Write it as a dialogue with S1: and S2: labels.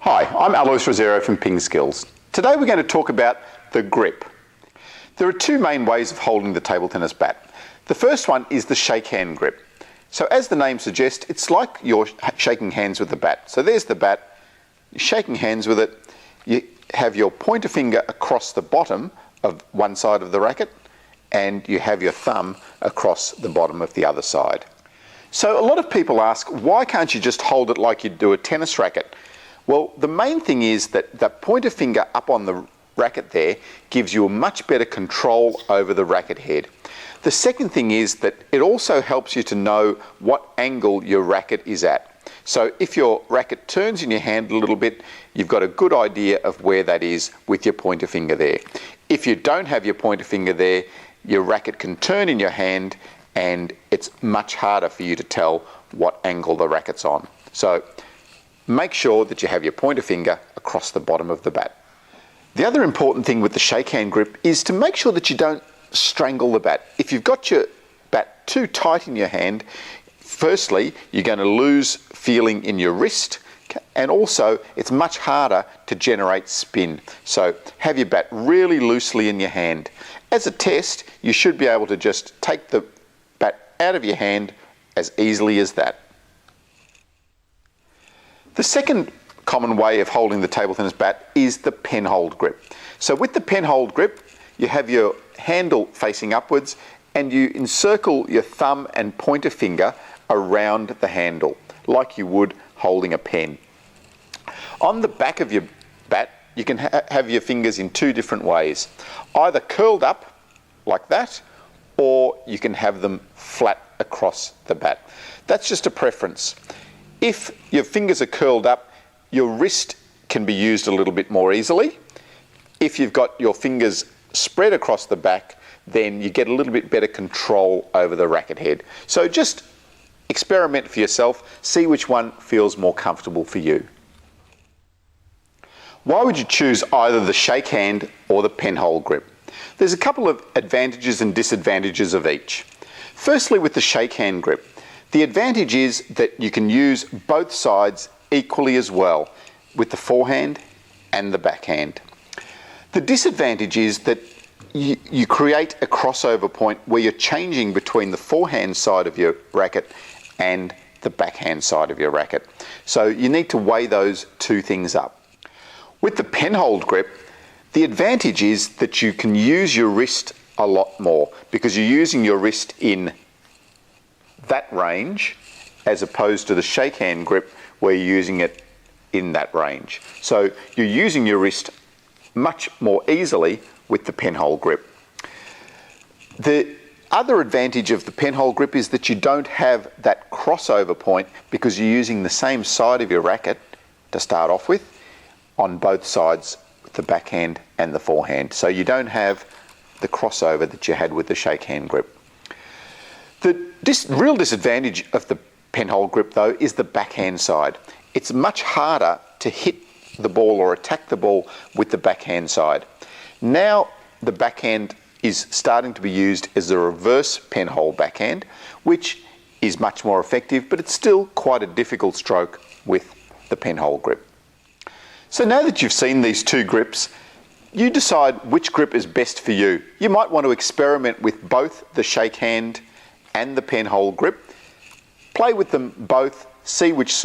S1: Hi, I'm Alois Rosero from Ping Skills. Today we're going to talk about the grip. There are two main ways of holding the table tennis bat. The first one is the shake hand grip. So as the name suggests, it's like you're shaking hands with the bat. So there's the bat, you're shaking hands with it, you have your pointer finger across the bottom of one side of the racket, and you have your thumb across the bottom of the other side. So a lot of people ask, why can't you just hold it like you'd do a tennis racket? Well, the main thing is that the pointer finger up on the racket there gives you a much better control over the racket head. The second thing is that it also helps you to know what angle your racket is at. So if your racket turns in your hand a little bit, you've got a good idea of where that is with your pointer finger there. If you don't have your pointer finger there, your racket can turn in your hand and it's much harder for you to tell what angle the racket's on. So make sure that you have your pointer finger across the bottom of the bat. The other important thing with the shake hand grip is to make sure that you don't strangle the bat. If you've got your bat too tight in your hand, firstly, you're going to lose feeling in your wrist, and also it's much harder to generate spin. So have your bat really loosely in your hand. As a test, you should be able to just take the bat out of your hand as easily as that. The second common way of holding the table tennis bat is the penhold grip. So with the penhold grip, you have your handle facing upwards and you encircle your thumb and pointer finger around the handle, like you would holding a pen. On the back of your bat, you can have your fingers in two different ways. Either curled up, like that, or you can have them flat across the bat. That's just a preference. If your fingers are curled up, your wrist can be used a little bit more easily. If you've got your fingers spread across the back, then you get a little bit better control over the racket head. So just experiment for yourself, see which one feels more comfortable for you. Why would you choose either the shake hand or the penhold grip? There's a couple of advantages and disadvantages of each. Firstly, with the shake hand grip, the advantage is that you can use both sides equally as well with the forehand and the backhand. The disadvantage is that you create a crossover point where you're changing between the forehand side of your racket and the backhand side of your racket. So you need to weigh those two things up. With the penhold grip, the advantage is that you can use your wrist a lot more because you're using your wrist in that range as opposed to the shake hand grip where you're using it in that range. So you're using your wrist much more easily with the penhold grip. The other advantage of the penhold grip is that you don't have that crossover point because you're using the same side of your racket to start off with on both sides, the backhand and the forehand. So you don't have the crossover that you had with the shake hand grip. The real disadvantage of the penhold grip though is the backhand side. It's much harder to hit the ball or attack the ball with the backhand side. Now the backhand is starting to be used as a reverse penhold backhand, which is much more effective, but it's still quite a difficult stroke with the penhold grip. So now that you've seen these two grips, you decide which grip is best for you. You might want to experiment with both the shake hand and the penhold grip. Play with them both, see which suits